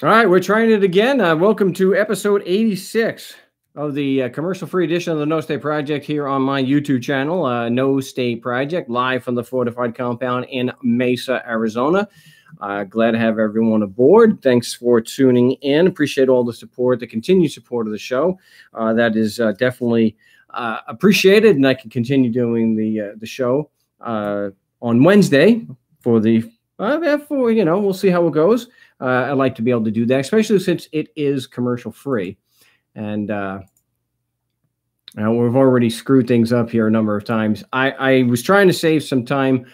All right, we're trying it again. Welcome to episode 86 of the commercial-free edition of the No State Project here on my YouTube channel, No State Project, live from the fortified compound in Mesa, Arizona. Glad to have everyone aboard. Thanks for tuning in. Appreciate all the support, the continued support of the show. That is definitely appreciated, and I can continue doing the show on Wednesday for we'll see how it goes. I'd like to be able to do that, especially since it is commercial free. And we've already screwed things up here a number of times. I was trying to save some time.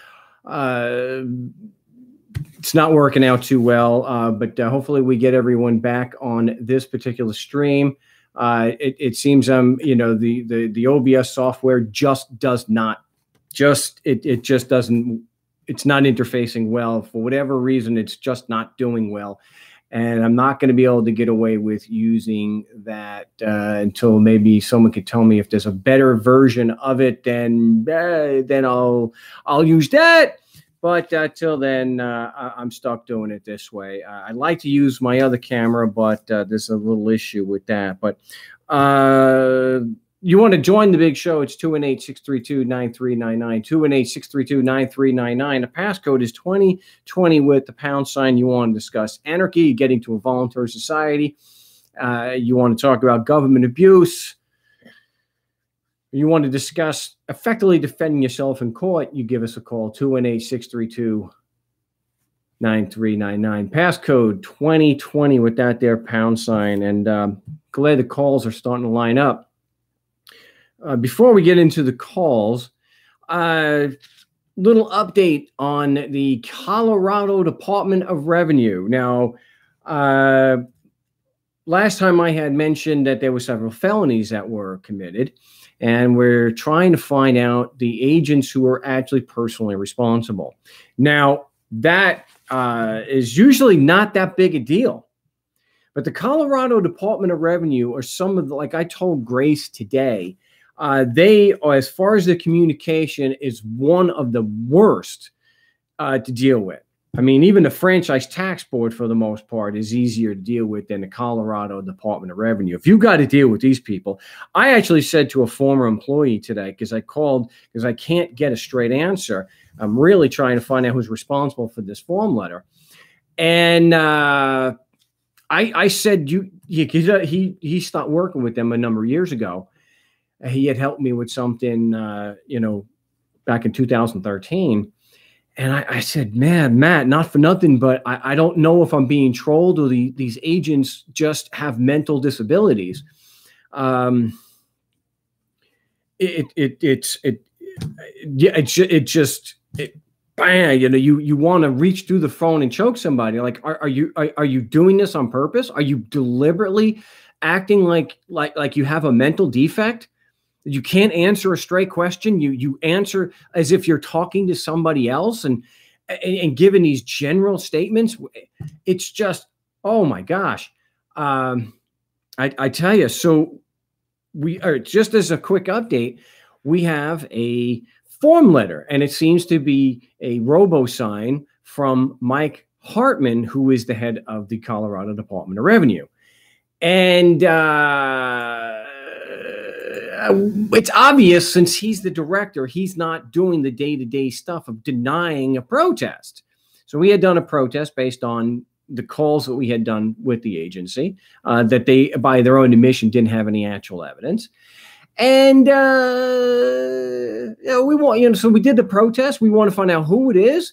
It's not working out too well, but hopefully we get everyone back on this particular stream. It seems the OBS software just does not it just doesn't. It's not interfacing well. For whatever reason, it's just not doing well. And I'm not going to be able to get away with using that until maybe someone could tell me if there's a better version of it, then I'll use that. But till then, I'm stuck doing it this way. I'd like to use my other camera, but there's a little issue with that. But you want to join the big show, it's 218-632-9399, 218-632-9399. The passcode is 2020 with the #. You want to discuss anarchy, getting to a voluntary society. You want to talk about government abuse. You want to discuss effectively defending yourself in court, you give us a call, 218-632-9399. Passcode 2020 with that there #. And glad the calls are starting to line up. Before we get into the calls, little update on the Colorado Department of Revenue. Now, last time I had mentioned that there were several felonies that were committed, and we're trying to find out the agents who are actually personally responsible. Now, that is usually not that big a deal. But the Colorado Department of Revenue are some of the, like I told Grace today, they are, as far as the communication, is one of the worst to deal with. I mean, even the Franchise Tax Board, for the most part, is easier to deal with than the Colorado Department of Revenue. If you've got to deal with these people, I actually said to a former employee today, because I called, because I can't get a straight answer. I'm really trying to find out who's responsible for this form letter. And I said, he stopped working with them a number of years ago. He had helped me with something, back in 2013. And I said, man, Matt, not for nothing, but I don't know if I'm being trolled or these agents just have mental disabilities. Bang, you want to reach through the phone and choke somebody. Like, are you doing this on purpose? Are you deliberately acting like you have a mental defect? You can't answer a straight question. You answer as if you're talking to somebody else and giving these general statements. It's just, oh my gosh. I tell you, so we are, just as a quick update, we have a form letter, and it seems to be a robo-sign from Mike Hartman, who is the head of the Colorado Department of Revenue. And it's obvious, since he's the director, he's not doing the day-to-day stuff of denying a protest. So we had done a protest based on the calls that we had done with the agency, that they, by their own admission, didn't have any actual evidence. And we want, so we did the protest. We want to find out who it is.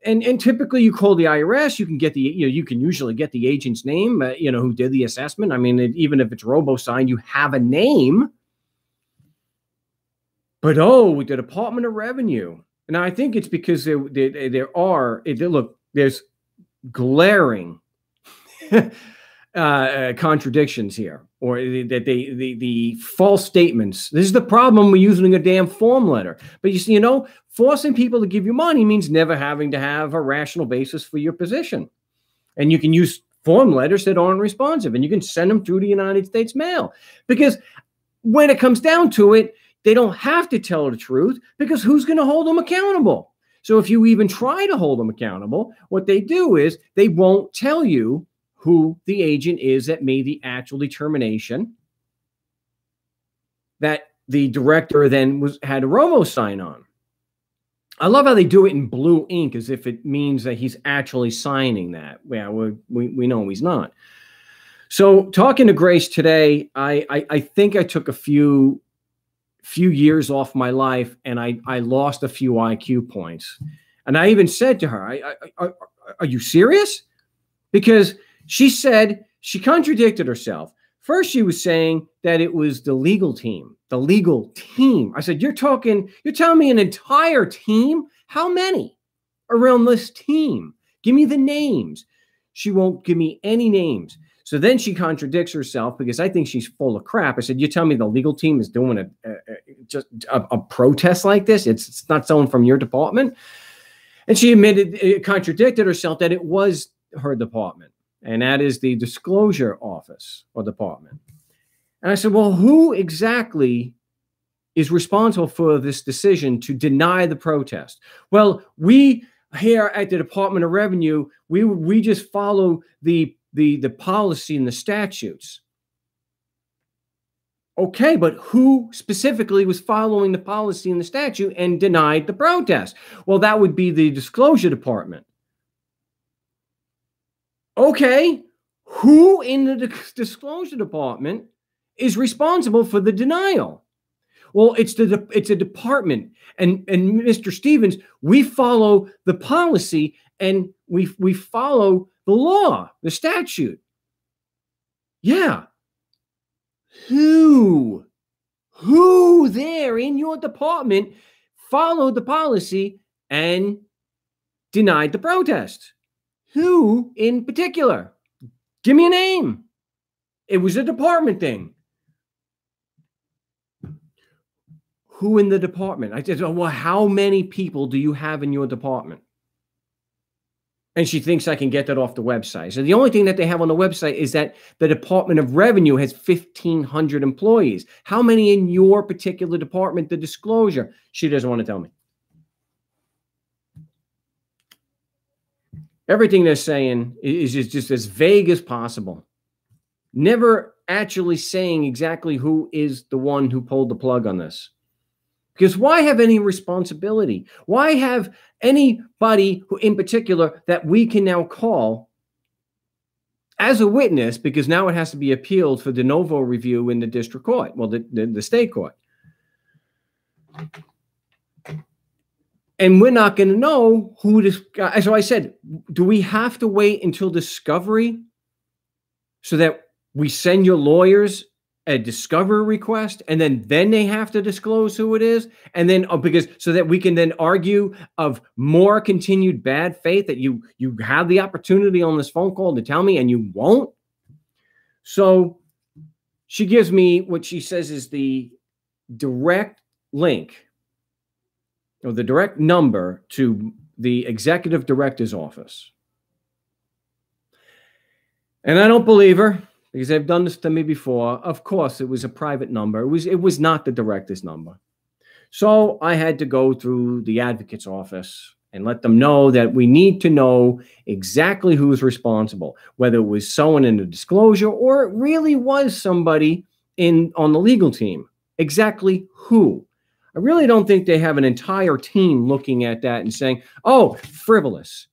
And typically you call the IRS, you can get you can usually get the agent's name, who did the assessment. I mean, even if it's robo-signed, you have a name. But the Department of Revenue, and I think it's because there's glaring contradictions here, or that the false statements. This is the problem with using a damn form letter. But you see, forcing people to give you money means never having to have a rational basis for your position. And you can use form letters that aren't responsive, and you can send them through the United States mail. Because when it comes down to it, they don't have to tell the truth, because who's going to hold them accountable? So if you even try to hold them accountable, what they do is they won't tell you who the agent is that made the actual determination that the director then had a robo sign on. I love how they do it in blue ink as if it means that he's actually signing that. Yeah, we know he's not. So talking to Grace today, I think I took a few years off my life, and I lost a few IQ points. And I even said to her, are you serious? Because she said, she contradicted herself. First, she was saying that it was the legal team. The legal team. I said, you're telling me an entire team? How many around this team? Give me the names. She won't give me any names. So then she contradicts herself because I think she's full of crap. I said, you tell me the legal team is doing just a protest like this? It's not someone from your department? And she contradicted herself that it was her department. And that is the disclosure office or department. And I said, well, who exactly is responsible for this decision to deny the protest? Well, we here at the Department of Revenue, we just follow the policy and the statutes. Okay, but who specifically was following the policy and the statute and denied the protest? Well, that would be the disclosure department. Okay, who in the disclosure department is responsible for the denial? Well, it's a department, and Mr. Stevens, we follow the policy and we follow the law, the statute. Yeah. Who there in your department followed the policy and denied the protest? Who in particular? Give me a name. It was a department thing. Who in the department? I said, well, how many people do you have in your department? And she thinks I can get that off the website. So the only thing that they have on the website is that the Department of Revenue has 1,500 employees. How many in your particular department, the disclosure? She doesn't want to tell me. Everything they're saying is just as vague as possible. Never actually saying exactly who is the one who pulled the plug on this. Because why have any responsibility? Why have anybody who, in particular, that we can now call as a witness, because now it has to be appealed for de novo review in the district court, well, the state court. And we're not going to know who this guy. So I said, do we have to wait until discovery so that we send your lawyers a discovery request, and then they have to disclose who it is, and then because so that we can then argue of more continued bad faith that you have the opportunity on this phone call to tell me and you won't? So she gives me what she says is the direct link or the direct number to the executive director's office. And I don't believe her, because they've done this to me before. Of course, it was a private number. It was not the director's number. So I had to go through the advocate's office and let them know that we need to know exactly who's responsible, whether it was someone in the disclosure or it really was somebody on the legal team. Exactly who. I really don't think they have an entire team looking at that and saying, oh, frivolous.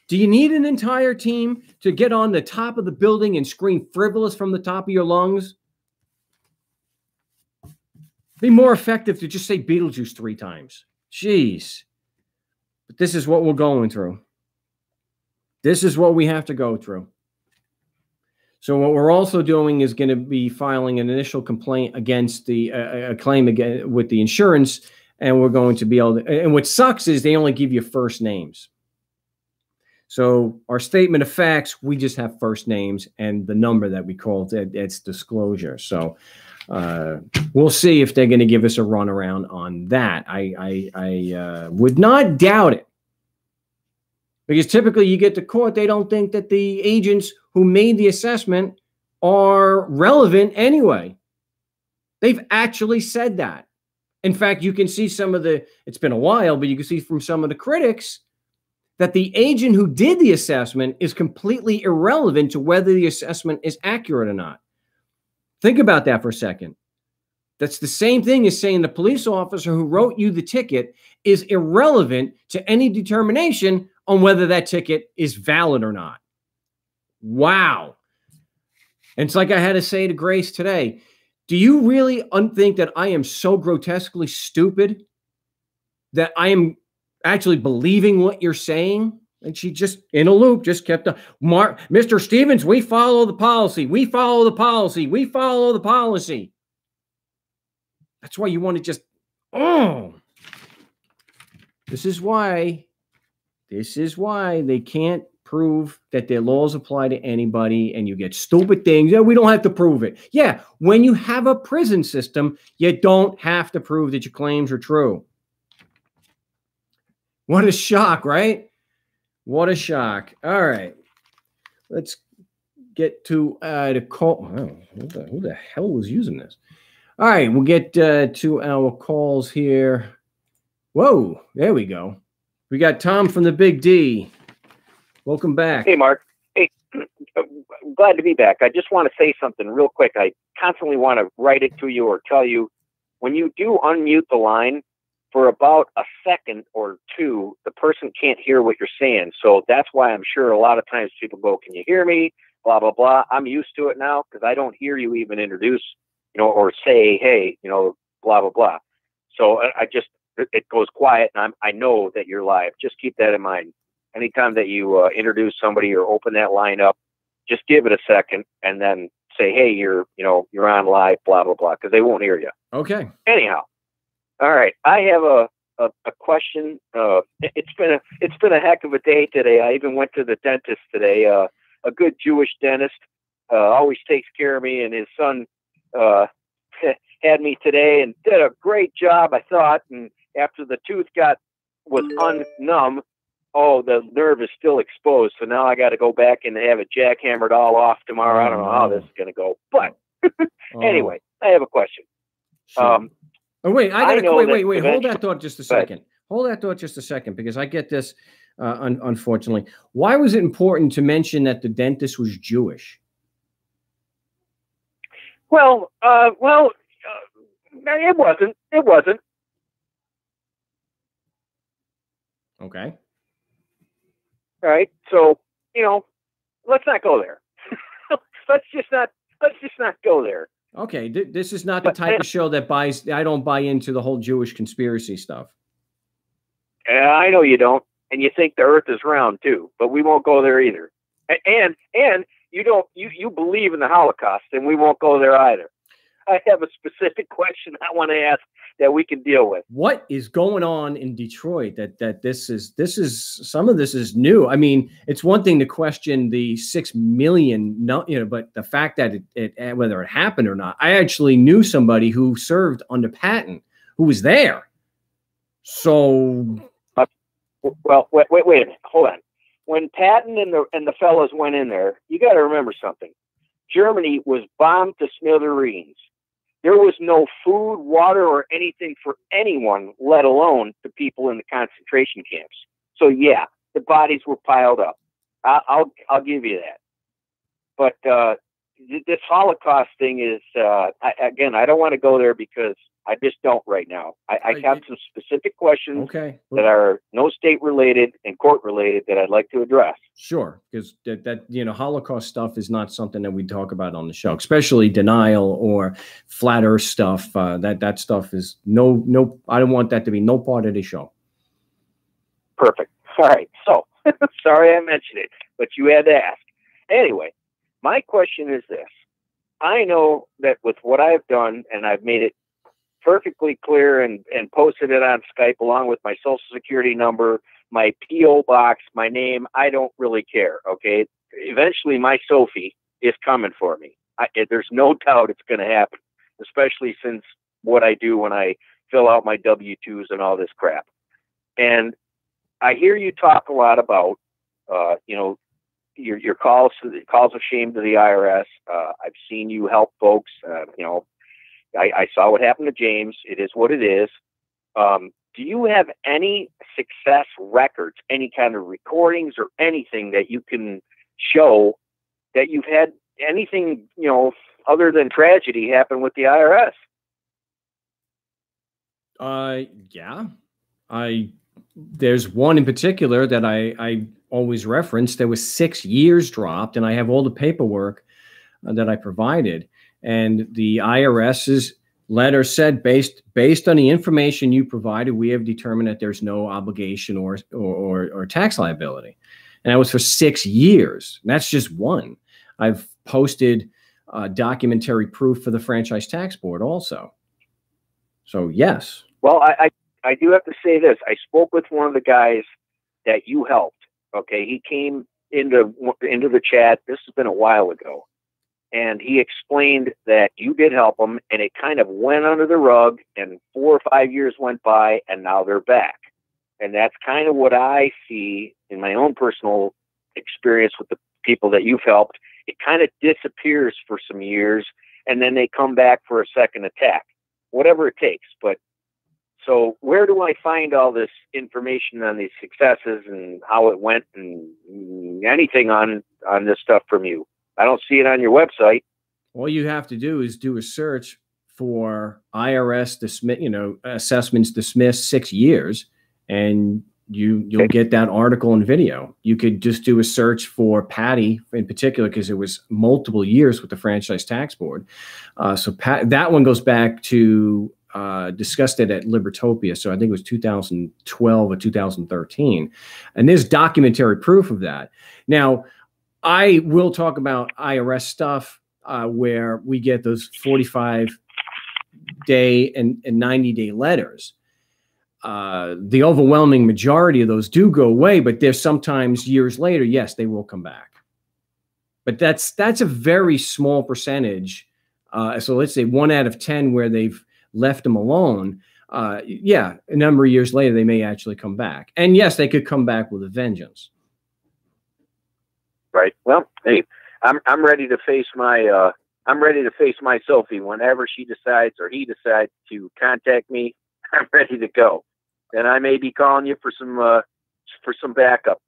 Do you need an entire team to get on the top of the building and scream frivolous from the top of your lungs? Be more effective to just say Beetlejuice 3 times. Jeez. But this is what we're going through. This is what we have to go through. So what we're also doing is going to be filing an initial complaint against a claim again with the insurance, and we're going to be able to, and what sucks is they only give you first names. So our statement of facts, we just have first names and the number that we called it's disclosure. So we'll see if they're going to give us a runaround on that. I would not doubt it, because typically you get to court, they don't think that the agents who made the assessment are relevant anyway. They've actually said that. In fact, you can see some of the, it's been a while, but you can see from some of the critics that the agent who did the assessment is completely irrelevant to whether the assessment is accurate or not. Think about that for a second. That's the same thing as saying the police officer who wrote you the ticket is irrelevant to any determination on whether that ticket is valid or not. Wow. And it's like I had to say to Grace today, do you really think that I am so grotesquely stupid that I am actually believing what you're saying? And she just, in a loop, just kept on. Mr. Stevens, we follow the policy. We follow the policy. We follow the policy. That's why you want to just, this is why they can't prove that their laws apply to anybody, and you get stupid things. Yeah, we don't have to prove it. Yeah, when you have a prison system, you don't have to prove that your claims are true. What a shock, right? What a shock. All right. Let's get to the call. Oh, who the hell was using this? All right, we'll get to our calls here. Whoa, there we go. We got Tom from the Big D. Welcome back. Hey, Mark. Hey, glad to be back. I just want to say something real quick. I constantly want to write it to you or tell you, when you do unmute the line, for about a second or two, the person can't hear what you're saying. So that's why I'm sure a lot of times people go, can you hear me? Blah, blah, blah. I'm used to it now because I don't hear you even introduce, or say, hey, blah, blah, blah. So it goes quiet, and I know that you're live. Just keep that in mind. Anytime that you introduce somebody or open that line up, just give it a second and then say, hey, you're on live, blah, blah, blah, because they won't hear you. Okay. Anyhow. All right. I have a question. It's been a heck of a day today. I even went to the dentist today. A good Jewish dentist always takes care of me, and his son had me today and did a great job, I thought. And after the tooth was unnumb, the nerve is still exposed. So now I got to go back and have it jackhammered all off tomorrow. I don't know how this is going to go, but anyway, I have a question. Sure. Wait, wait. Hold that thought just a second. Hold that thought just a second, because I get this, unfortunately. Why was it important to mention that the dentist was Jewish? Well, it wasn't. It wasn't. Okay. All right. So, let's not go there. let's just not go there. Okay, this is not the type of show that I don't buy into the whole Jewish conspiracy stuff. I know you don't, and you think the earth is round too, but we won't go there either. And you believe in the Holocaust, and we won't go there either. I have a specific question I want to ask that we can deal with. What is going on in Detroit that this is some of this is new? I mean, it's one thing to question the 6 million, but the fact that it whether it happened or not. I actually knew somebody who served under Patton who was there. So, well, wait a minute, hold on. When Patton and the fellows went in there, you got to remember something. Germany was bombed to smithereens. There was no food, water, or anything for anyone, let alone the people in the concentration camps. So yeah, the bodies were piled up. I'll give you that. But this Holocaust thing is, I don't want to go there because I just don't right now. I have some specific questions that are no state related and court related that I'd like to address. Sure, because that Holocaust stuff is not something that we talk about on the show, especially denial or flat Earth stuff. That stuff is no. I don't want that to be no part of the show. Perfect. All right. So sorry I mentioned it, but you had to ask. Anyway, my question is this. I know that with what I've done, and I've made it perfectly clear and posted it on Skype along with my social security number, my P.O. box, my name. I don't really care. Okay. Eventually my Sophie is coming for me. There's no doubt it's going to happen, especially since what I do when I fill out my W-2s and all this crap. And I hear you talk a lot about, your calls of shame to the IRS. I've seen you help folks, I saw what happened to James. It is what it is. do you have any success records, any kind of recordings or anything that you can show that you've had anything, you know, other than tragedy happen with the IRS? Yeah. There's one in particular that I always reference. There was 6 years dropped, and I have all the paperwork that I provided. And the IRS's letter said, based on the information you provided, we have determined that there's no obligation or tax liability. And that was for 6 years. And that's just one. I've posted documentary proof for the Franchise Tax Board also. So yes. Well, I do have to say this. I spoke with one of the guys that you helped. Okay, he came into the chat. This has been a while ago, and he explained that you did help him, and it kind of went under the rug. And 4 or 5 years went by, and now they're back. And that's kind of what I see in my own personal experience with the people that you've helped. It kind of disappears for some years, and then they come back for a second attack, whatever it takes. But so where do I find all this information on these successes and how it went and anything on this stuff from you? I don't see it on your website. All you have to do is do a search for IRS assessments dismissed 6 years, and you'll get that article and video. You could just do a search for Patty in particular, because it was multiple years with the Franchise Tax Board. So that one goes back to discussed it at Libertopia. So I think it was 2012 or 2013. And there's documentary proof of that. Now, I will talk about IRS stuff where we get those 45-day and 90-day letters. The overwhelming majority of those do go away, but there's sometimes years later, yes, they will come back. But that's a very small percentage. So let's say 1 out of 10 where they've left them alone. Yeah, a number of years later, they may actually come back. And yes, they could come back with a vengeance. Right. Well, hey, I'm ready to face my Sophie whenever she decides or he decides to contact me. I'm ready to go. And I may be calling you for some backup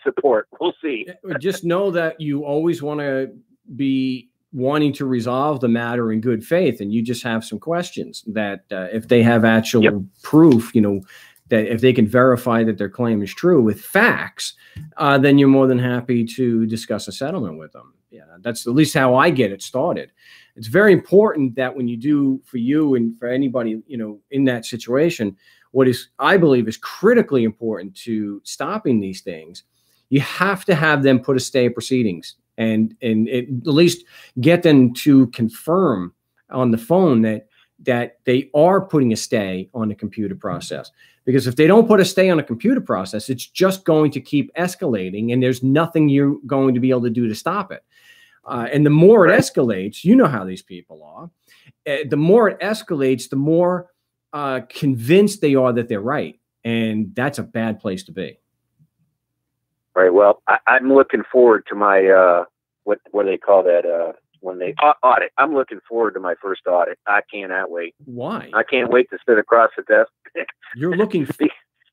support. We'll see. Just know that you always want to be wanting to resolve the matter in good faith, and you just have some questions that if they have actual proof, that if they can verify that their claim is true with facts, then you're more than happy to discuss a settlement with them. Yeah, that's at least how I get it started. It's very important that when you do, for you and for anybody, in that situation, what is, I believe, is critically important to stopping these things, you have to have them put a stay of proceedings and at least get them to confirm on the phone that they are putting a stay on the computer process. Because if they don't put a stay on a computer process, it's just going to keep escalating, and there's nothing you're going to be able to do to stop it. And the more it escalates, you know how these people are. The more it escalates, the more convinced they are that they're right. And that's a bad place to be. Right. Well, I'm looking forward to my, what do they call that? When they audit. I'm looking forward to my first audit. I cannot wait. Why? I can't wait to sit across the desk. You're looking,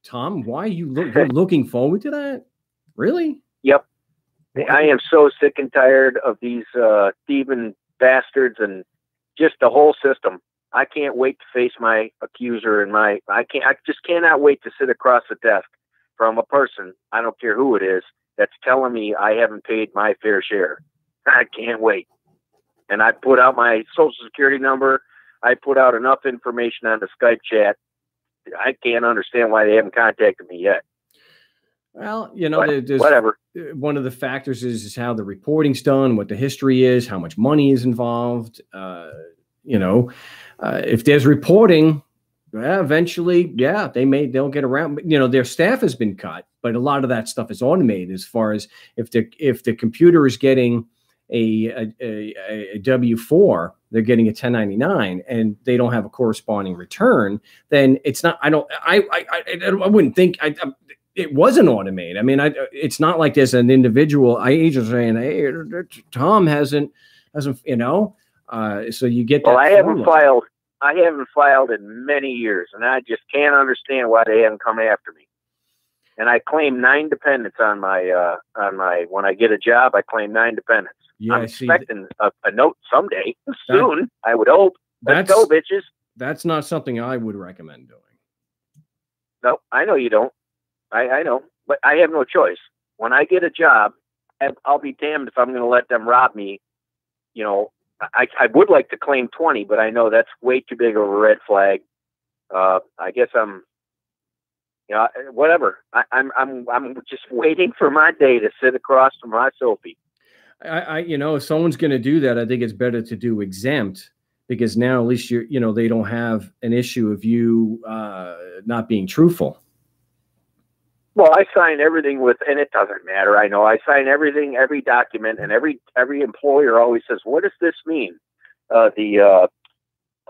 Tom, why you're looking forward to that? Really? Yep. I am so sick and tired of these thieving bastards and just the whole system. I can't wait to face my accuser and I just cannot wait to sit across the desk from a person, I don't care who it is, that's telling me I haven't paid my fair share. I can't wait. And I put out my social security number. I put out enough information on the Skype chat. I can't understand why they haven't contacted me yet. Well, there's whatever. One of the factors is how the reporting's done, what the history is, how much money is involved. If there's reporting, eventually, they'll get around. But, their staff has been cut, but a lot of that stuff is automated. As far as if the computer is getting a W-4, they're getting a 1099, and they don't have a corresponding return, then it's not. I wouldn't think. It wasn't automated. I mean, it's not like there's an individual agent saying, "Hey, Tom hasn't." So you get that. Well, I haven't filed. I haven't filed in many years, and I just can't understand why they haven't come after me. And I claim 9 dependents on my when I get a job, I claim 9 dependents. Yeah, I'm expecting a note someday, soon, I would hope. Let's go, bitches. That's not something I would recommend doing. No, I know you don't. I know, but I have no choice. When I get a job, I'll be damned if I'm going to let them rob me. You know, I would like to claim 20, but I know that's way too big of a red flag. I guess I'm, you know, whatever. I'm just waiting for my day to sit across from my Sophie. You know, if someone's going to do that, I think it's better to do exempt, because now at least you know, they don't have an issue of you not being truthful. Well, I sign everything with, and it doesn't matter. I know I sign everything, every document, and every employer always says, "What does this mean?" Oh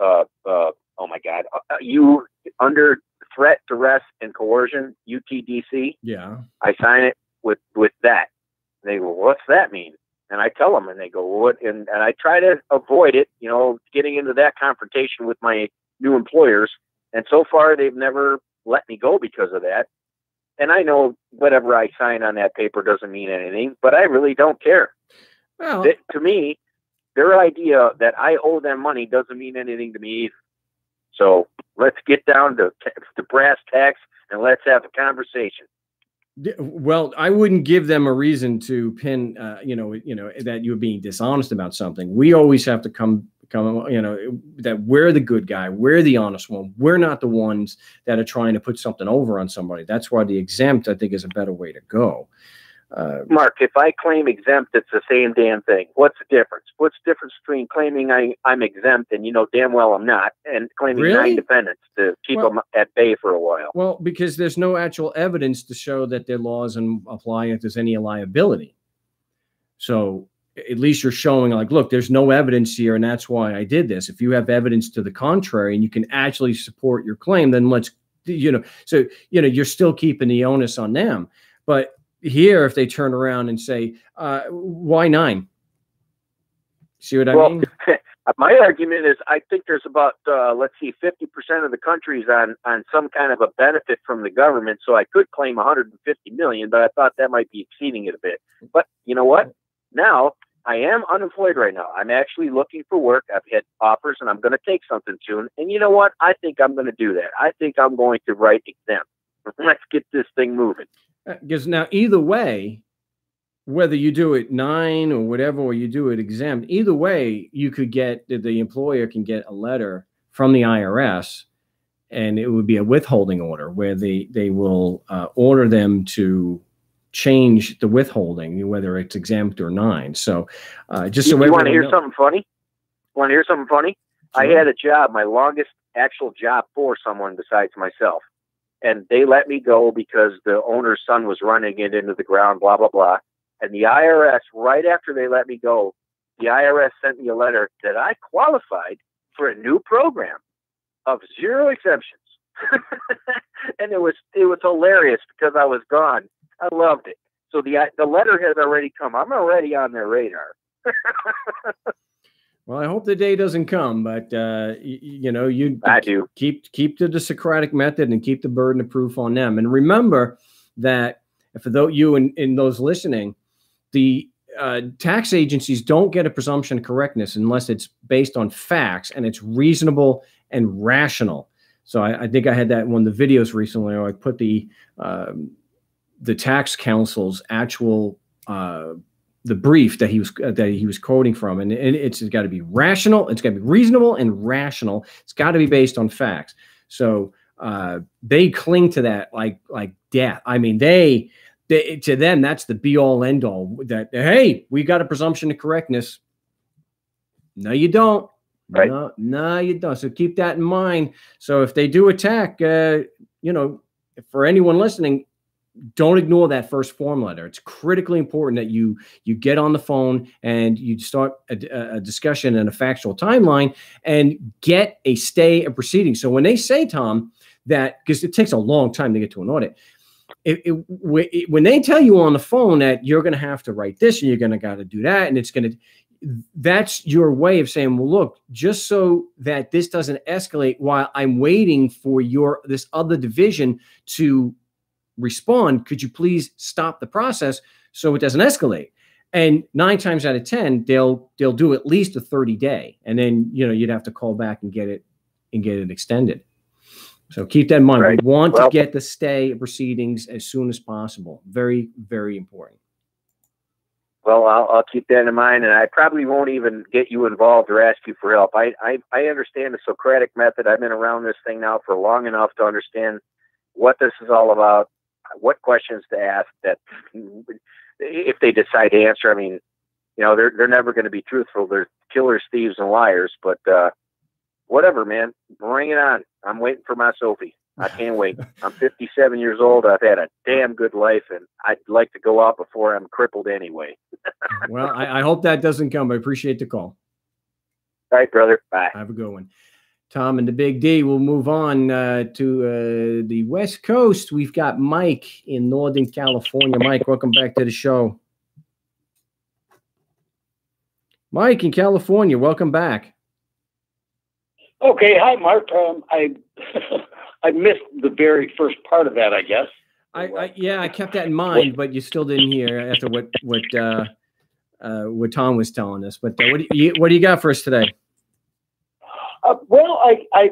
my God, you under threat, duress, and coercion, UTDC. Yeah, I sign it with that. They go, "What's that mean?" And I tell them, and they go, "What?" And I try to avoid it, you know, getting into that confrontation with my new employers. And so far, they've never let me go because of that. And I know whatever I sign on that paper doesn't mean anything, but I really don't care. Well, to me, their idea that I owe them money doesn't mean anything to me either. So let's get down to brass tacks and let's have a conversation. Well, I wouldn't give them a reason to pin, you know, that you're being dishonest about something. We always have to come, you know, that we're the good guy. We're the honest one. We're not the ones that are trying to put something over on somebody. That's why the exempt, I think, is a better way to go. Mark, if I claim exempt, it's the same damn thing. What's the difference? What's the difference between claiming I'm exempt and you know damn well I'm not, and claiming 9 dependents to keep them at bay for a while? Well, because there's no actual evidence to show that their laws and apply if there's any liability. So at least you're showing, like, look, there's no evidence here, and that's why I did this. If you have evidence to the contrary and you can actually support your claim, then let's, you know, so, you know, you're still keeping the onus on them. But here, if they turn around and say, why 9? See what I mean? My argument is I think there's about, let's see, 50% of the country's on some kind of a benefit from the government. So I could claim 150 million, but I thought that might be exceeding it a bit. But you know what? Now I am unemployed right now. I'm actually looking for work. I've had offers and I'm going to take something soon. And you know what? I think I'm going to do that. I think I'm going to write exempt. Let's get this thing moving. Because now either way, whether you do it 9 or whatever, or you do it exempt, either way, you could get, the employer can get a letter from the IRS, and it would be a withholding order where they will order them to change the withholding, whether it's exempt or 9. So just so you want to hear something funny? Want to hear something funny? Sure. I had a job, my longest actual job for someone besides myself. And they let me go because the owner's son was running it into the ground, blah, blah, blah. And the IRS, right after they let me go, the IRS sent me a letter that I qualified for a new program of 0 exemptions. And it was hilarious because I was gone. I loved it. So the letter has already come. I'm already on their radar. Well, I hope the day doesn't come, but you know, I do keep the Socratic method and keep the burden of proof on them. And remember that for you and those listening, the tax agencies don't get a presumption of correctness unless it's based on facts and it's reasonable and rational. So I think I had that in one of the videos recently, where I put the tax counsel's actual the brief that he was quoting from, and it's got to be rational, it's got to be reasonable and rational. It's got to be based on facts. So they cling to that like death. I mean, they to them that's the be all end all. That hey, we got a presumption of correctness. No, you don't. Right? No, you don't. So keep that in mind. So if they do attack, you know, for anyone listening, don't ignore that first form letter. It's critically important that you get on the phone and you start a discussion and a factual timeline and get a stay of proceedings. So when they say, Tom, that, because it takes a long time to get to an audit, when they tell you on the phone that you're going to have to write this and you're going to got to do that, and it's going to, that's your way of saying, well, look, just so that this doesn't escalate while I'm waiting for this other division to respond, could you please stop the process so it doesn't escalate? And 9 times out of 10, they'll do at least a 30-day, and then you'd have to call back and get it extended. So keep that in mind. Right. We want to get the stay proceedings as soon as possible. Very, very important. Well, I'll keep that in mind, and I probably won't even get you involved or ask you for help. I understand the Socratic method. I've been around this thing now for long enough to understand what this is all about, what questions to ask, that if they decide to answer. I mean, they're never going to be truthful. They're killers, thieves, and liars. But whatever, man, bring it on. I'm waiting for my Sophie. I can't wait. I'm 57 years old. I've had a damn good life, and I'd like to go out before I'm crippled anyway. Well, I hope that doesn't come. I appreciate the call. All right, brother. Bye. Have a good one. Tom and the Big D. We'll move on to the West Coast. We've got Mike in Northern California. Mike, welcome back to the show. Mike in California, welcome back. Okay. Hi, Mark. I missed the very first part of that, I guess. I kept that in mind, but you still didn't hear after what Tom was telling us. But what do you got for us today? Well, I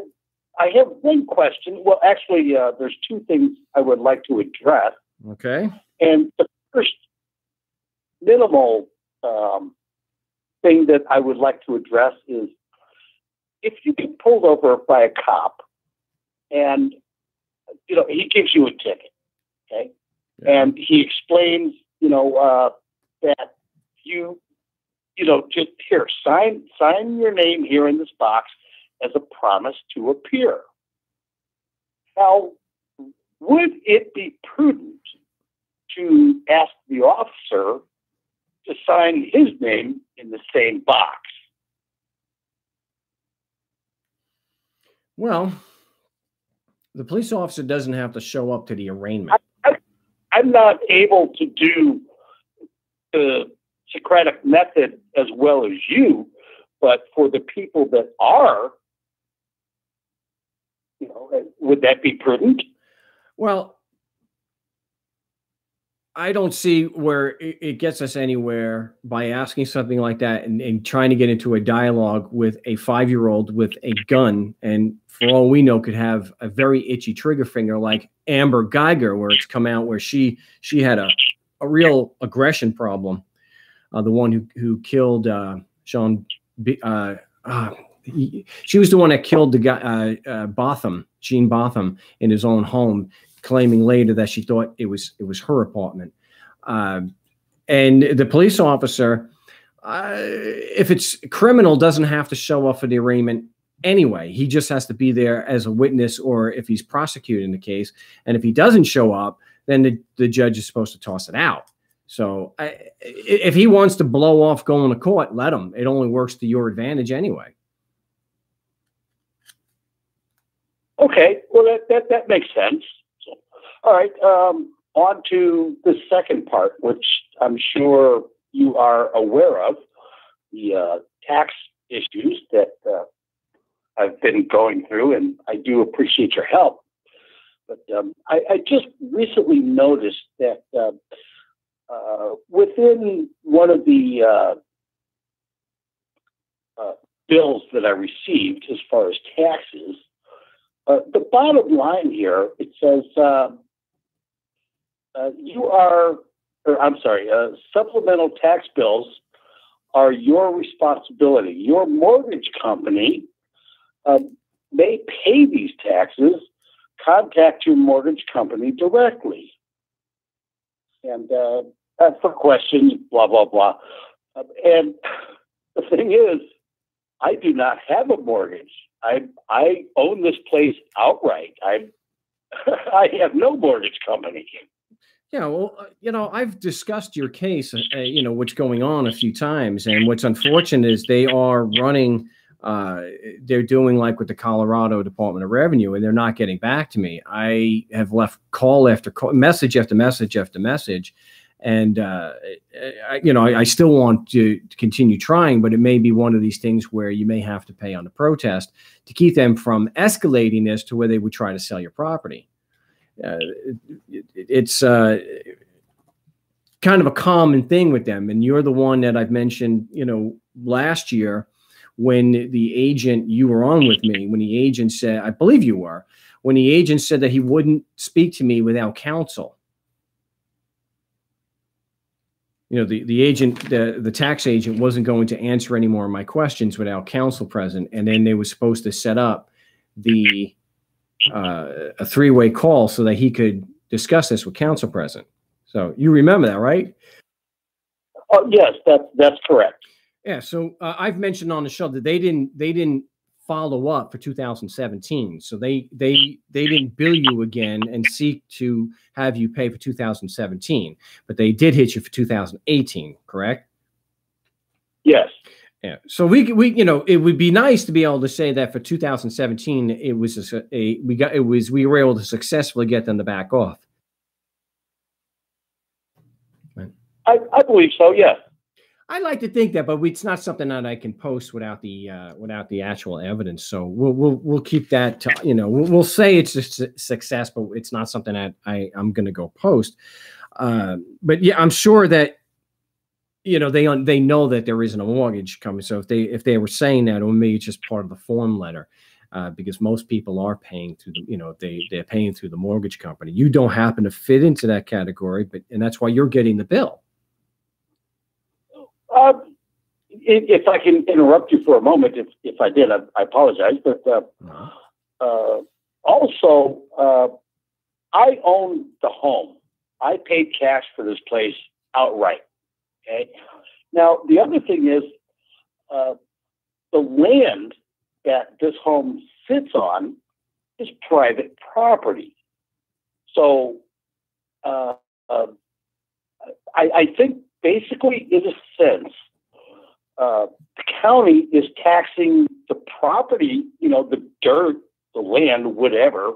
have one question. Well, actually, there's two things I would like to address. Okay. And the first minimal thing that I would like to address is if you get pulled over by a cop and, he gives you a ticket, okay? Yeah. And he explains, that you just here, sign your name here in this box as a promise to appear. Now, would it be prudent to ask the officer to sign his name in the same box? Well, the police officer doesn't have to show up to the arraignment. I'm not able to do the Socratic method as well as you, but for the people that are, would that be prudent? Well, I don't see where it gets us anywhere by asking something like that and trying to get into a dialogue with a 5-year-old with a gun, and for all we know could have a very itchy trigger finger like Amber Geiger, where it's come out where she had a real aggression problem. The one who killed Sean. She was the one that killed the guy Gene Botham, in his own home, claiming later that she thought it was her apartment. And the police officer, if it's criminal, doesn't have to show up for the arraignment anyway. He just has to be there as a witness, or if he's prosecuting the case. And if he doesn't show up, then the judge is supposed to toss it out. So if he wants to blow off going to court, let him. It only works to your advantage anyway. Okay, well, that makes sense. So, all right, on to the second part, which I'm sure you are aware of, the tax issues that I've been going through, and I do appreciate your help. But I just recently noticed that within one of the bills that I received as far as taxes, the bottom line here, it says supplemental tax bills are your responsibility. Your mortgage company may pay these taxes. Contact your mortgage company directly. And for questions, blah, blah, blah. And the thing is, I do not have a mortgage. I own this place outright. I have no mortgage company. Yeah, well, I've discussed your case, what's going on a few times. And what's unfortunate is they are running, they're doing like with the Colorado Department of Revenue, and they're not getting back to me. I have left call after call, message after message after message. And I still want to continue trying, but it may be one of these things where you may have to pay on the protest to keep them from escalating this to where they would try to sell your property. It's kind of a common thing with them. And you're the one that I've mentioned, last year when the agent, you were on with me, when the agent said, I believe you were, when the agent said that he wouldn't speak to me without counsel. The agent, the tax agent wasn't going to answer any more of my questions without counsel present. And then they were supposed to set up a three-way call so that he could discuss this with counsel present. So you remember that, right? Oh, yes, that's correct. Yeah. So I've mentioned on the show that they didn't follow up for 2017. So they didn't bill you again and seek to have you pay for 2017, but they did hit you for 2018, correct? Yes. Yeah. So we it would be nice to be able to say that for 2017 it was we were able to successfully get them to back off. Right. I believe so. Yes. I like to think that, but it's not something that I can post without the actual evidence. So we'll keep that. We'll say it's a success, but it's not something that I'm going to go post. But yeah, I'm sure that they know that there isn't a mortgage coming. So if they were saying that, or maybe it's just part of the form letter, because most people are paying through they're paying through the mortgage company. You don't happen to fit into that category, and that's why you're getting the bill. If I can interrupt you for a moment, if I did, I apologize. But also, I own the home. I paid cash for this place outright. Okay. Now, the other thing is, the land that this home sits on is private property. So, I think basically, in a sense, the county is taxing the property, the dirt, the land, whatever,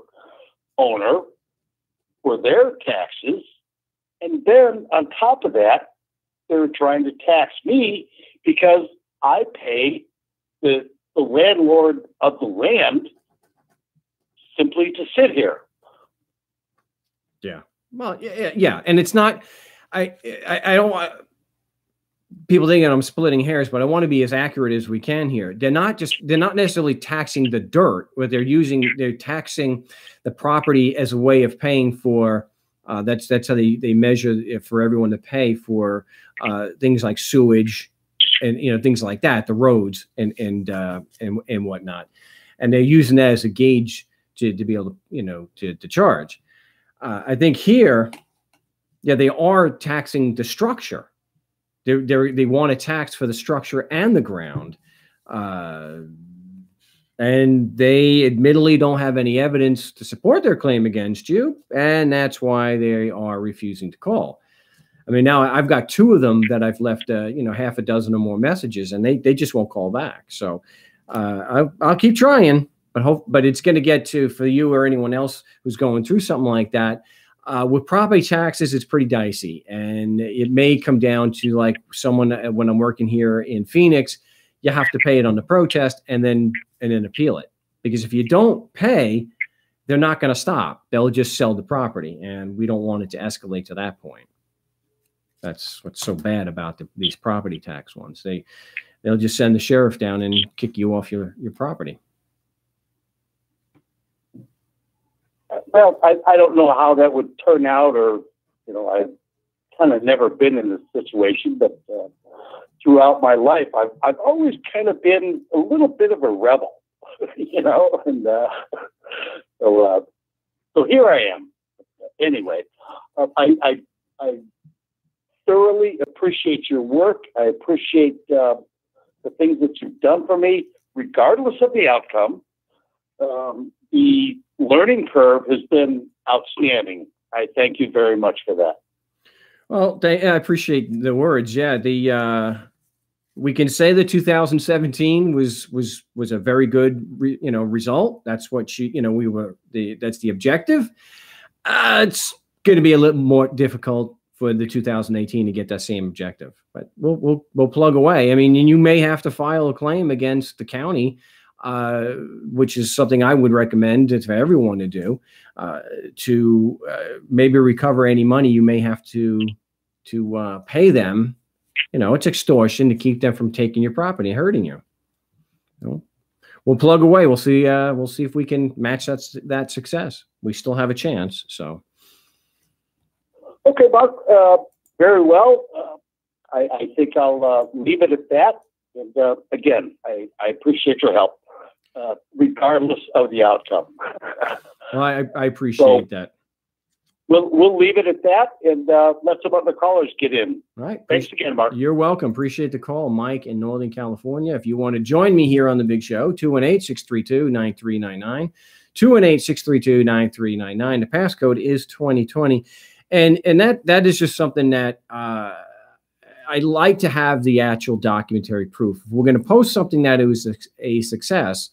owner for their taxes. And then on top of that, they're trying to tax me because I pay the landlord of the land simply to sit here. Yeah. Well, yeah. And it's not, I don't want people thinking I'm splitting hairs, but I want to be as accurate as we can here. They're not necessarily taxing the dirt, but they're taxing the property as a way of paying for, that's how they measure it for everyone to pay for things like sewage and things like that, the roads and whatnot. And they're using that as a gauge to be able to charge. I think here, yeah, they are taxing the structure. They want to tax for the structure and the ground. And they admittedly don't have any evidence to support their claim against you. And that's why they are refusing to call. I mean, now I've got two of them that I've left, half a dozen or more messages, and they just won't call back. So I'll keep trying, but it's going to get to, for you or anyone else who's going through something like that, with property taxes, it's pretty dicey. And it may come down to like someone, when I'm working here in Phoenix, you have to pay it on the protest and then appeal it. Because if you don't pay, they're not going to stop. They'll just sell the property. And we don't want it to escalate to that point. That's what's so bad about these property tax ones. They'll just send the sheriff down and kick you off your property. Well, I don't know how that would turn out, or, I've kind of never been in this situation, but throughout my life, I've always kind of been a little bit of a rebel, and so here I am. Anyway, I thoroughly appreciate your work. I appreciate the things that you've done for me, regardless of the outcome. The learning curve has been outstanding. I thank you very much for that. Well, I appreciate the words. Yeah, we can say that 2017 was a very good result. That's what that's the objective. It's going to be a little more difficult for the 2018 to get that same objective. But we'll plug away. I mean, and you may have to file a claim against the county, which is something I would recommend for everyone to do, to maybe recover any money you may have to pay them. You know, it's extortion to keep them from taking your property and hurting you. We'll plug away. We'll see if we can match that success. We still have a chance. So. Okay, Mark. Very well. I think I'll leave it at that. And again, I appreciate your help, regardless of the outcome. Well, I appreciate that. We'll leave it at that, and let some other callers get in. All right. Thanks again, Mark. You're welcome. Appreciate the call, Mike in Northern California. If you want to join me here on the Big Show, 218-632-9399, 218-632-9399. The passcode is 2020. And that is just something that I like to have the actual documentary proof. If we're going to post something that it was a success,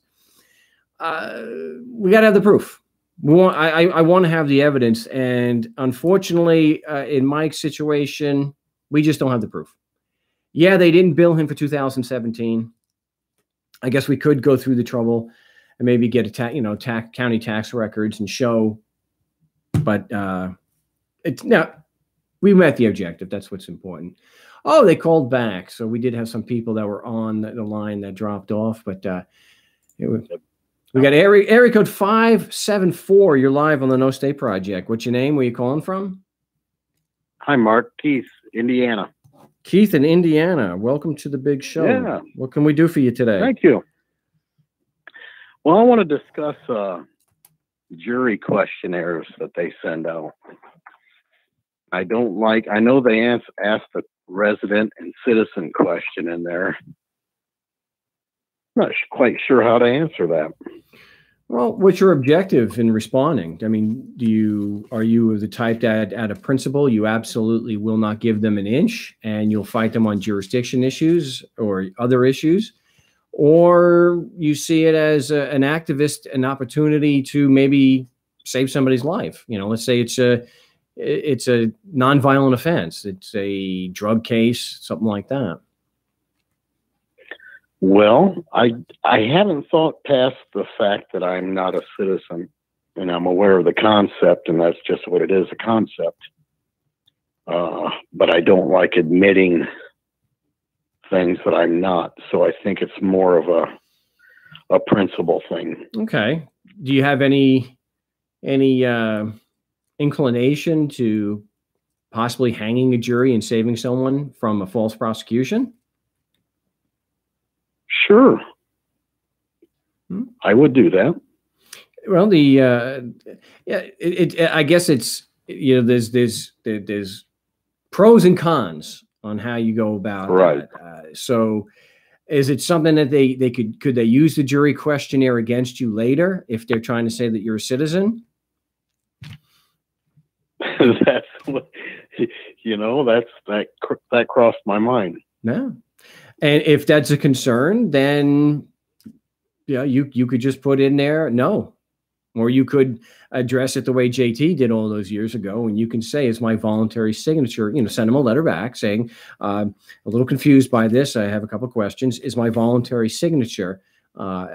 we got to have the proof. I want to have the evidence. And unfortunately, in Mike's situation, we just don't have the proof. Yeah, they didn't bill him for 2017. I guess we could go through the trouble and maybe get county tax records and show, but we met the objective. That's what's important. Oh, they called back. So we did have some people that were on the line that dropped off, but we got area code 574. You're live on the No State Project. What's your name? Where you calling from? Hi, Mark. Keith, Indiana. Keith in Indiana. Welcome to the Big Show. Yeah. What can we do for you today? Thank you. Well, I want to discuss jury questionnaires that they send out. I know they ask the resident and citizen question in there. I'm not quite sure how to answer that. Well, what's your objective in responding? I mean, are you the type that at a principle, you absolutely will not give them an inch and you'll fight them on jurisdiction issues or other issues? Or you see it as an activist, an opportunity to maybe save somebody's life? You know, let's say it's a nonviolent offense. It's a drug case, something like that. Well, I haven't thought past the fact that I'm not a citizen, and I'm aware of the concept, and that's just what it is, a concept. But I don't like admitting things that I'm not. So I think it's more of a principle thing. Okay. Do you have any inclination to possibly hanging a jury and saving someone from a false prosecution? Sure. I would do that. Well, I guess it's, there's pros and cons on how you go about right. That. So is it something that could they use the jury questionnaire against you later if they're trying to say that you're a citizen? That's what, that crossed my mind. No. And if that's a concern, then you could just put in there no, or you could address it the way JT did all those years ago, and you can say, "Is my voluntary signature?" Send them a letter back saying, "I'm a little confused by this. I have a couple of questions. Is my voluntary signature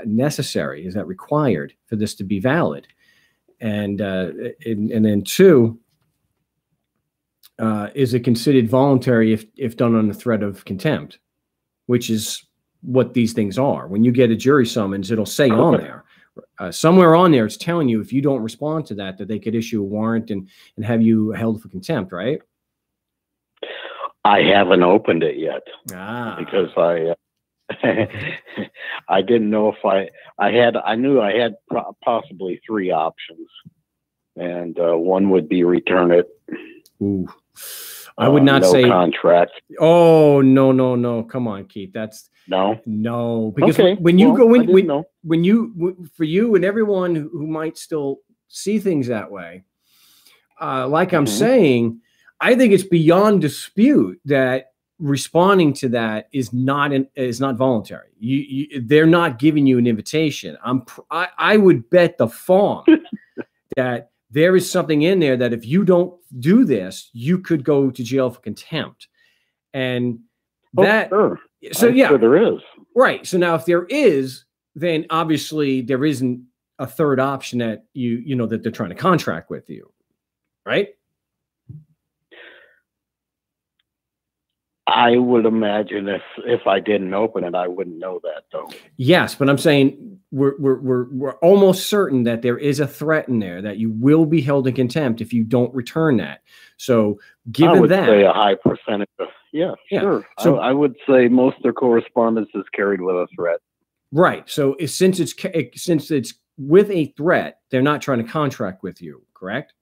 necessary? Is that required for this to be valid?" And then two, is it considered voluntary if done on the threat of contempt? Which is what these things are. When you get a jury summons, it'll say on there, somewhere on there, it's telling you if you don't respond to that they could issue a warrant and have you held for contempt, right? I haven't opened it yet because I didn't know if I knew I had possibly three options, and one would be return it. Ooh. I would not say contract. Oh, no. Come on, Keith. That's no. Because when you go in, for you and everyone who might still see things that way, like I'm saying, I think it's beyond dispute that responding to that is not voluntary. They're not giving you an invitation. I would bet the farm that there is something in there that if you don't do this, you could go to jail for contempt. And that, sure. So I'm yeah, sure there is. Right. So now if there is, then obviously there isn't a third option that you know, that they're trying to contract with you. Right. I would imagine if I didn't open it, I wouldn't know that though. Yes, but I'm saying we're almost certain that there is a threat in there that you will be held in contempt if you don't return that. So given I would that, say a high percentage of, yeah, sure. So I would say most of their correspondence is carried with a threat. Right. So since it's with a threat, they're not trying to contract with you, correct?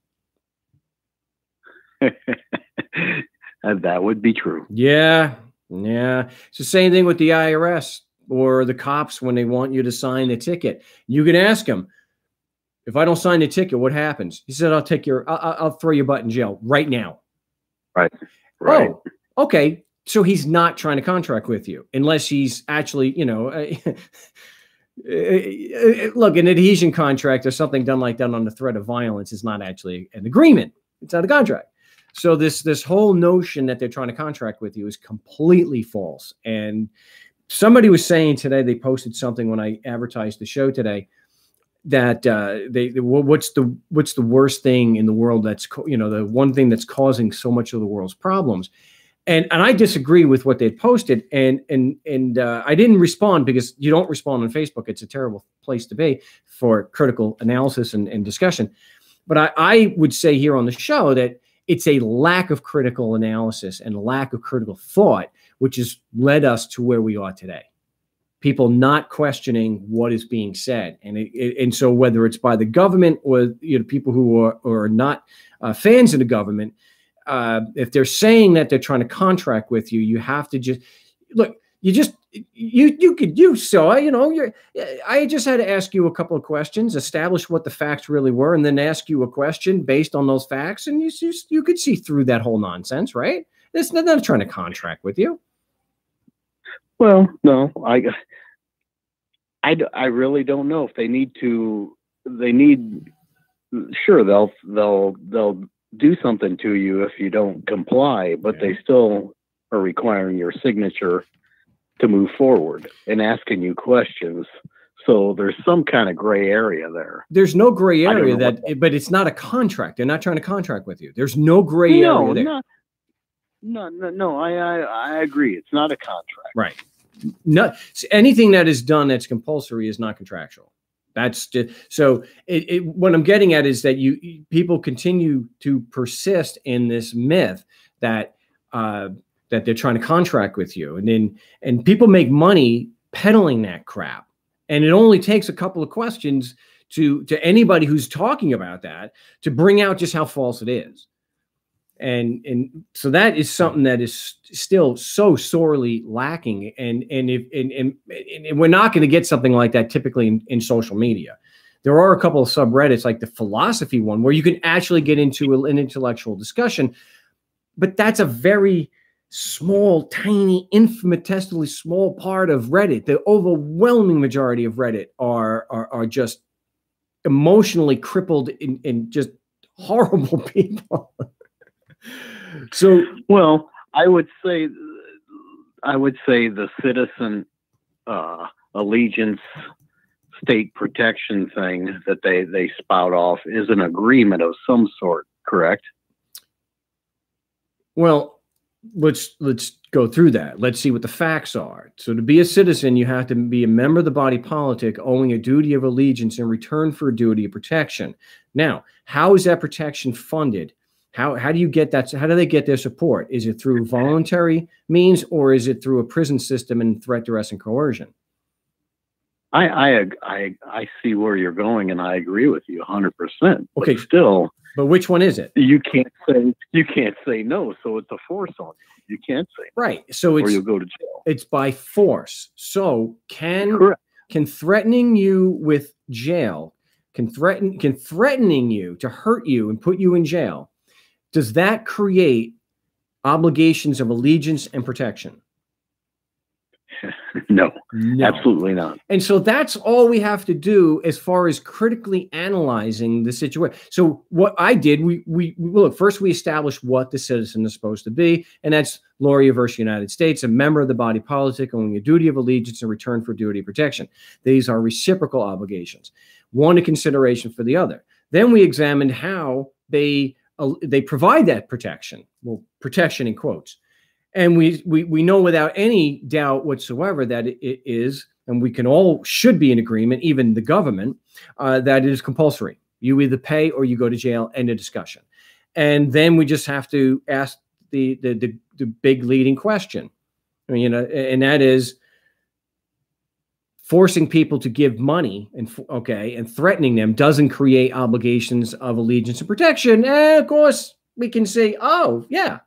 And that would be true. Yeah. Yeah. It's the same thing with the IRS or the cops when they want you to sign the ticket. You can ask them, if I don't sign the ticket, what happens? He said, I'll throw your butt in jail right now. Right. Right. Oh, okay. So he's not trying to contract with you unless he's actually, you know, look, an adhesion contract or something done like that on the threat of violence is not actually an agreement. It's not a contract. So this whole notion that they're trying to contract with you is completely false. And somebody was saying today, they posted something when I advertised the show today, that what's the worst thing in the world that's, you know, the one thing that's causing so much of the world's problems. And I disagree with what they posted. And I didn't respond because you don't respond on Facebook. It's a terrible place to be for critical analysis and discussion. But I would say here on the show that it's a lack of critical analysis and a lack of critical thought, which has led us to where we are today. People not questioning what is being said. And so whether it's by the government or, you know, people who are not fans of the government, if they're saying that they're trying to contract with you, you have to just look, you just I just had to ask you a couple of questions, establish what the facts really were, and then ask you a question based on those facts. And you could see through that whole nonsense, right? It's not trying to contract with you. Well, no, I really don't know if they need to. Sure, they'll do something to you if you don't comply, but they still are requiring your signature to move forward and asking you questions. So there's some kind of gray area there. There's no gray area but it's not a contract. They're not trying to contract with you. There's no gray area there. No, I agree. It's not a contract. Right. No, anything that is done that's compulsory is not contractual. That's just, so what I'm getting at is that people continue to persist in this myth that that they're trying to contract with you, and people make money peddling that crap. And it only takes a couple of questions to anybody who's talking about that to bring out just how false it is. And so that is something that is still so sorely lacking. And we're not going to get something like that typically in social media. There are a couple of subreddits like the philosophy one where you can actually get into an intellectual discussion, but that's a very small, tiny, infinitesimally small part of Reddit. The overwhelming majority of Reddit are just emotionally crippled and just horrible people. So, well, I would say the citizen allegiance state protection thing that they spout off is an agreement of some sort, correct? Well, let's go through that. Let's see what the facts are. So to be a citizen, you have to be a member of the body politic owing a duty of allegiance in return for a duty of protection. Now, how is that protection funded? How do you get that? How do they get their support? Is it through voluntary means, or is it through a prison system and threat, duress, and coercion? I see where you're going, and I agree with you 100%. Okay, but which one is it? You can't say no, so it's a force on you. You can't say no. Right. So or you'll go to jail. It's by force. So can threatening you with jail, can threatening you to hurt you and put you in jail, does that create obligations of allegiance and protection? No, No. absolutely not. And so that's all we have to do as far as critically analyzing the situation. So what I did, we look, first we established what the citizen is supposed to be, and that's Loria versus United States, a member of the body politic owning a duty of allegiance in return for duty of protection. These are reciprocal obligations, one a consideration for the other. Then we examined how they provide that protection, well, protection in quotes. And we know without any doubt whatsoever that it is, and we can all should be in agreement, even the government, that it is compulsory. You either pay or you go to jail, end of discussion. And then we just have to ask the big leading question, and that is forcing people to give money and threatening them doesn't create obligations of allegiance and protection. And of course, we can say, oh, yeah.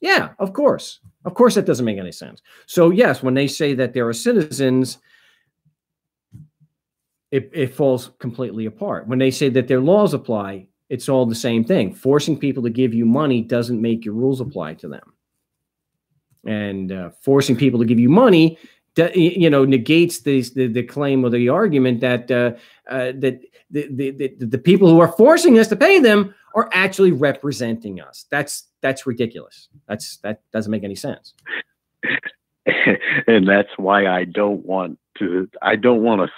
Yeah, of course. Of course, that doesn't make any sense. So yes, when they say that there are citizens, it falls completely apart. When they say that their laws apply, it's all the same thing. Forcing people to give you money doesn't make your rules apply to them. And forcing people to give you money, negates the claim or the argument that the people who are forcing us to pay them are actually representing us. That's ridiculous. That doesn't make any sense. And that's why I don't want to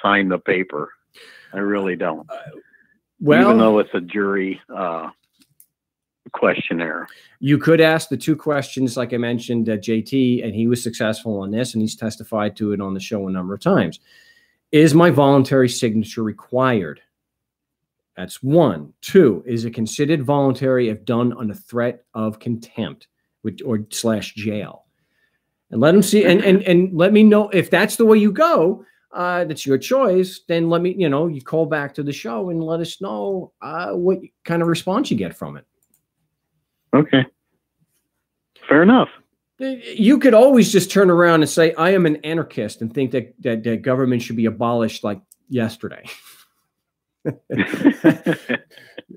sign the paper. I really don't. Well, even though it's a jury questionnaire. You could ask the two questions, like I mentioned, JT, and he was successful on this, and he's testified to it on the show a number of times. Is my voluntary signature required? That's one. Two, is it considered voluntary if done under threat of contempt or / jail? And let them see, and let me know if that's the way you go. That's your choice. Then let me, you call back to the show and let us know what kind of response you get from it. Okay. Fair enough. You could always just turn around and say, I am an anarchist, and think that government should be abolished like yesterday.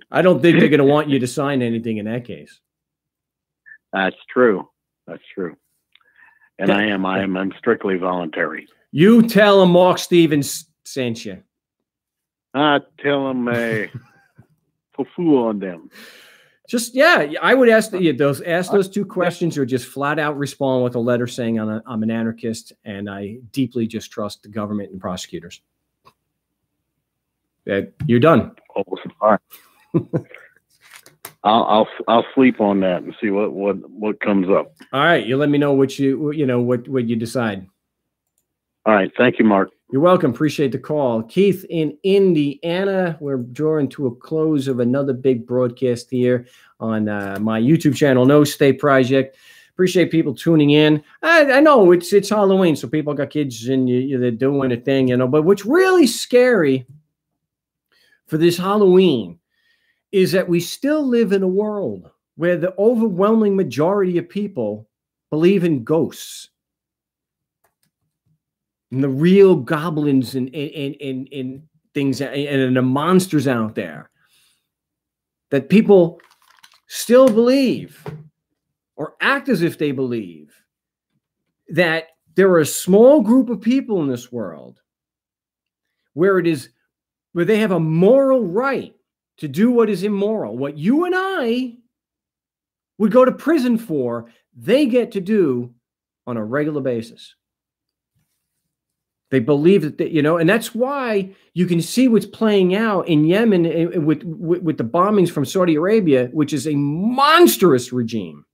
I don't think they're going to want you to sign anything in that case. That's true. That's true. And I'm strictly voluntary. You tell him Mark Stevens sent you. I tell him foo on them. Just, yeah, I would ask those two questions, or just flat out respond with a letter saying I'm an anarchist and I deeply just trust the government and prosecutors. You're done. All right. I'll sleep on that and see what comes up. All right, you let me know what you decide. All right, thank you, Mark. You're welcome. Appreciate the call. Keith in Indiana. We're drawing to a close of another big broadcast here on my YouTube channel, No State Project. Appreciate people tuning in. I know it's Halloween, so people got kids and they're doing a thing, but what's really scary for this Halloween is that we still live in a world where the overwhelming majority of people believe in ghosts and the real goblins and things and the monsters out there, that people still believe or act as if they believe that there are a small group of people in this world where they have a moral right to do what is immoral. What you and I would go to prison for, they get to do on a regular basis. They believe that, and that's why you can see what's playing out in Yemen with the bombings from Saudi Arabia, which is a monstrous regime,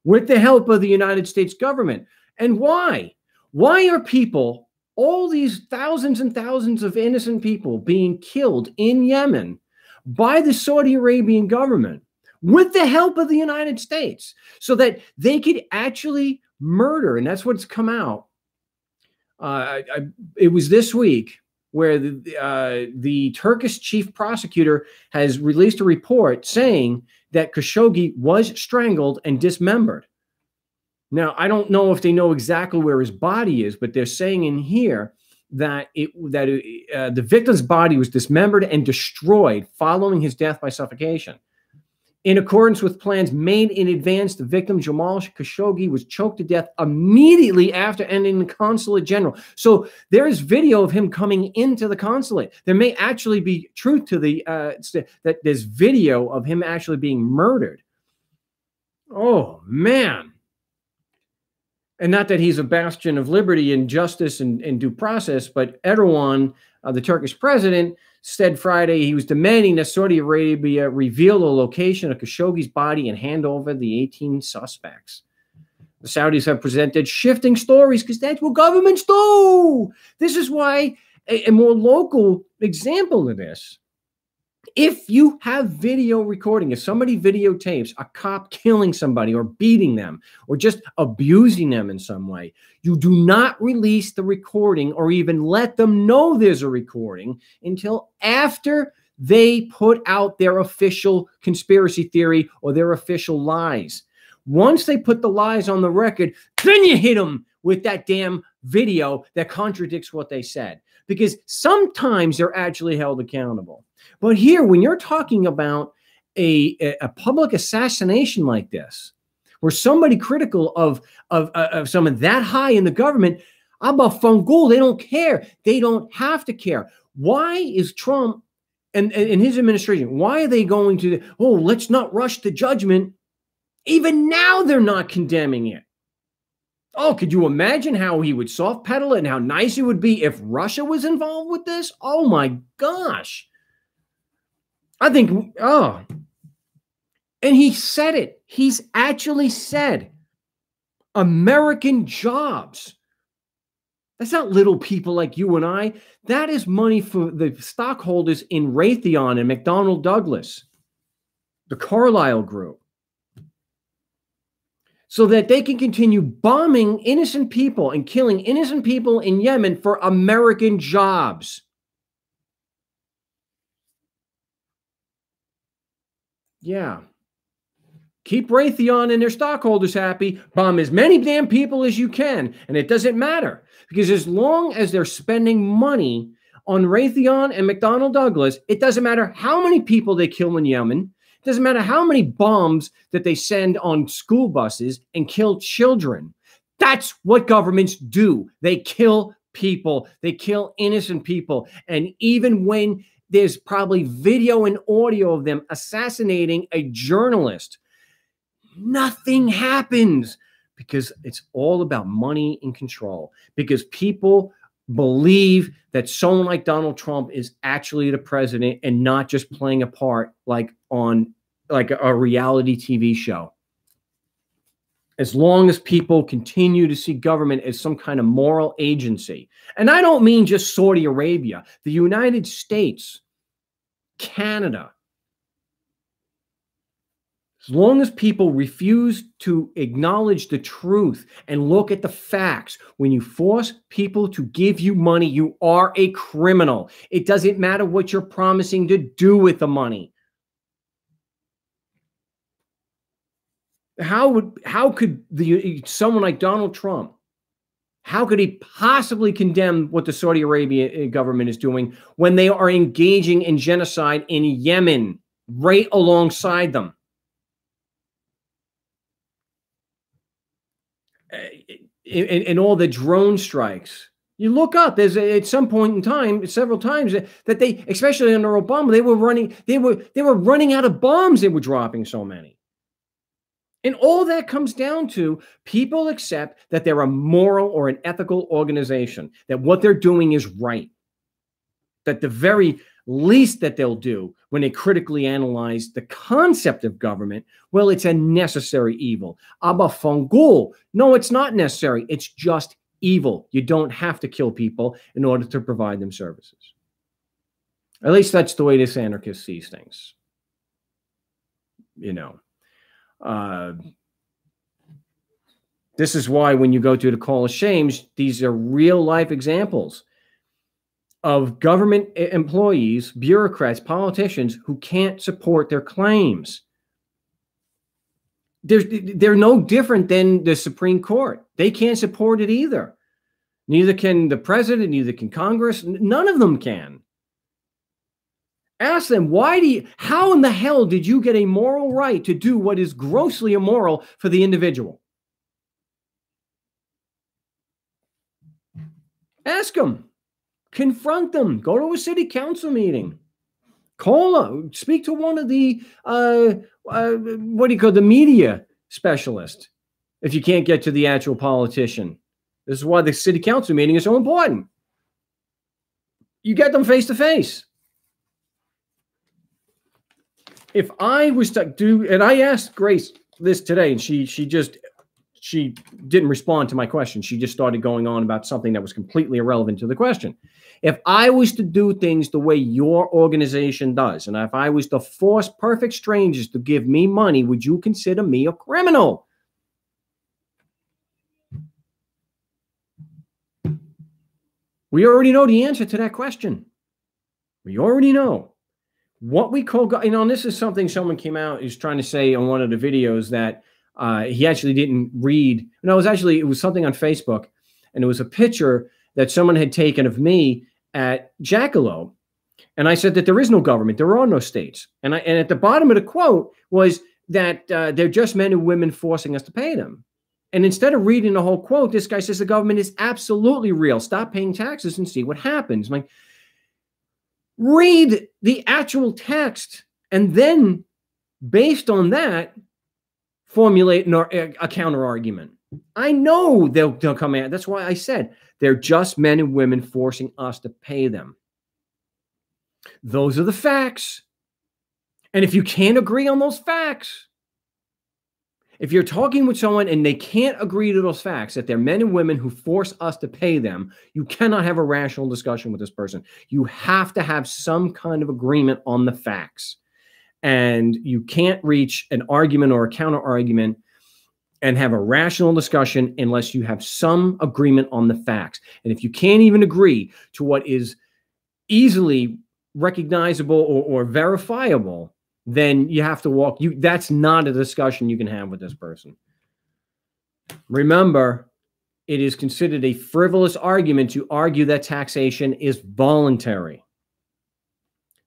with the help of the United States government. And why? Why are people, all these thousands and thousands of innocent people, being killed in Yemen by the Saudi Arabian government with the help of the United States, so that they could actually murder? And that's what's come out. It was this week where the Turkish chief prosecutor has released a report saying that Khashoggi was strangled and dismembered. Now, I don't know if they know exactly where his body is, but they're saying in here that the victim's body was dismembered and destroyed following his death by suffocation. In accordance with plans made in advance, the victim, Jamal Khashoggi, was choked to death immediately after entering the consulate general. So there is video of him coming into the consulate. There may actually be truth to the that there's video of him actually being murdered. Oh, man. And not that he's a bastion of liberty and justice and due process, but Erdogan, the Turkish president, said Friday he was demanding that Saudi Arabia reveal the location of Khashoggi's body and hand over the 18 suspects. The Saudis have presented shifting stories because that's what governments do. This is why a more local example of this. If you have video recording, if somebody videotapes a cop killing somebody or beating them or just abusing them in some way, you do not release the recording or even let them know there's a recording until after they put out their official conspiracy theory or their official lies. Once they put the lies on the record, then you hit them with that damn video that contradicts what they said, because sometimes they're actually held accountable. But here, when you're talking about a public assassination like this, where somebody critical of someone that high in the government, about Fungul, they don't care. They don't have to care. Why is Trump and his administration, why are they going to, oh, let's not rush to judgment? Even now, they're not condemning it. Oh, could you imagine how he would soft pedal it and how nice it would be if Russia was involved with this? Oh, my gosh. I think, oh. And he said it. He's actually said American jobs. That's not little people like you and I. That is money for the stockholders in Raytheon and McDonnell Douglas, the Carlyle Group, so that they can continue bombing innocent people and killing innocent people in Yemen for American jobs. Yeah. Keep Raytheon and their stockholders happy. Bomb as many damn people as you can. And it doesn't matter, because as long as they're spending money on Raytheon and McDonnell Douglas, it doesn't matter how many people they kill in Yemen. It doesn't matter how many bombs that they send on school buses and kill children. That's what governments do. They kill people. They kill innocent people. And even when there's probably video and audio of them assassinating a journalist, nothing happens, because it's all about money and control. Because people believe that someone like Donald Trump is actually the president and not just playing a part like on like a reality TV show. As long as people continue to see government as some kind of moral agency, and I don't mean just Saudi Arabia, the United States, Canada, as long as people refuse to acknowledge the truth and look at the facts, when you force people to give you money, you are a criminal. It doesn't matter what you're promising to do with the money. How could someone like Donald Trump, how could he possibly condemn what the Saudi Arabia government is doing when they are engaging in genocide in Yemen right alongside them? In all the drone strikes, you look up. There's at some point in time, several times that they, especially under Obama, they were running out of bombs. They were dropping so many. And all that comes down to people accept that they're a moral or an ethical organization, that what they're doing is right, that the very least that they'll do when they critically analyze the concept of government, well, it's a necessary evil. Aber Fungul, no, it's not necessary. It's just evil. You don't have to kill people in order to provide them services. At least that's the way this anarchist sees things. You know. This is why when you go to the Call of Shames, these are real life examples of government employees, bureaucrats, politicians who can't support their claims. They're no different than the Supreme Court. They can't support it either. Neither can the president, neither can Congress. None of them can. Ask them, how in the hell did you get a moral right to do what is grossly immoral for the individual? Ask them. Confront them. Go to a city council meeting. Call them. Speak to one of the, the media specialist if you can't get to the actual politician. This is why the city council meeting is so important. You get them face to face. If I was to do, and I asked Grace this today, and she didn't respond to my question. She just started going on about something that was completely irrelevant to the question. If I was to do things the way your organization does, and if I was to force perfect strangers to give me money, would you consider me a criminal? We already know the answer to that question. We already know. What we call, and this is something someone came out is trying to say on one of the videos that he actually didn't read. No, it was something on Facebook, and it was a picture that someone had taken of me at Jackalope. And I said that there is no government. There are no states. And at the bottom of the quote was that they're just men and women forcing us to pay them. And instead of reading the whole quote, this guy says the government is absolutely real. Stop paying taxes and see what happens. I'm like, read the actual text and then, based on that, formulate a counter argument. I know they'll come at. That's why I said they're just men and women forcing us to pay them. Those are the facts. And if you can't agree on those facts, if you're talking with someone and they can't agree to those facts, that they're men and women who force us to pay them, you cannot have a rational discussion with this person. You have to have some kind of agreement on the facts. And you can't reach an argument or a counter argument and have a rational discussion unless you have some agreement on the facts. And if you can't even agree to what is easily recognizable or verifiable, then you have to walk. That's not a discussion you can have with this person. Remember, it is considered a frivolous argument to argue that taxation is voluntary.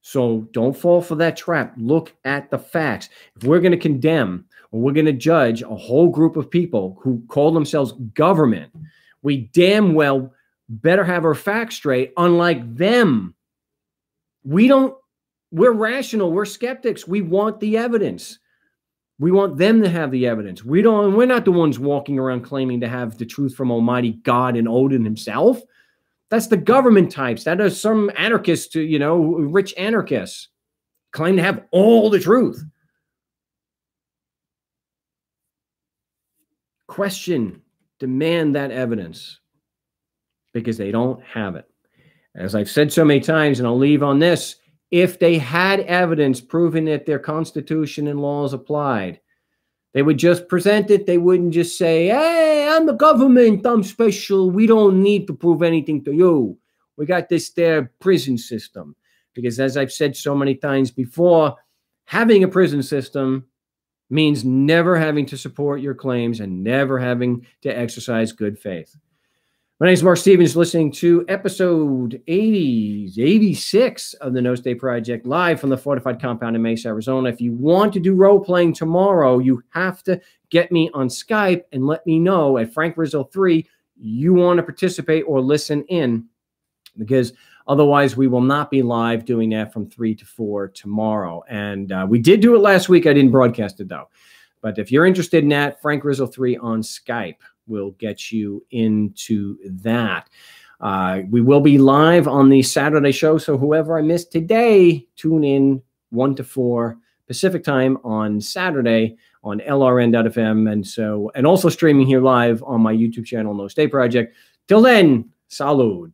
So don't fall for that trap. Look at the facts. If we're going to condemn or we're going to judge a whole group of people who call themselves government, we damn well better have our facts straight. Unlike them, we're rational. We're skeptics. We want the evidence. We want them to have the evidence. We're not the ones walking around claiming to have the truth from Almighty God and Odin himself. That's the government types. That are some anarchists, rich anarchists claim to have all the truth. Question, demand that evidence because they don't have it. As I've said so many times, and I'll leave on this, if they had evidence proving that their constitution and laws applied, they would just present it. They wouldn't just say, hey, I'm the government, I'm special. We don't need to prove anything to you. We got this there prison system. Because as I've said so many times before, having a prison system means never having to support your claims and never having to exercise good faith. My name is Mark Stevens, listening to episode 86 of the No State Project, live from the fortified compound in Mesa, Arizona. If you want to do role-playing tomorrow, you have to get me on Skype and let me know at Frank Rizzo 3 you want to participate or listen in, because otherwise we will not be live doing that from 3 to 4 tomorrow. And we did do it last week. I didn't broadcast it, though. But if you're interested in that, Frank Rizzo 3 on Skype will get you into that. We will be live on the Saturday show, so whoever I missed today, tune in 1 to 4 Pacific time on Saturday on LRN.FM, and also streaming here live on my YouTube channel, No State Project. Till then, salud.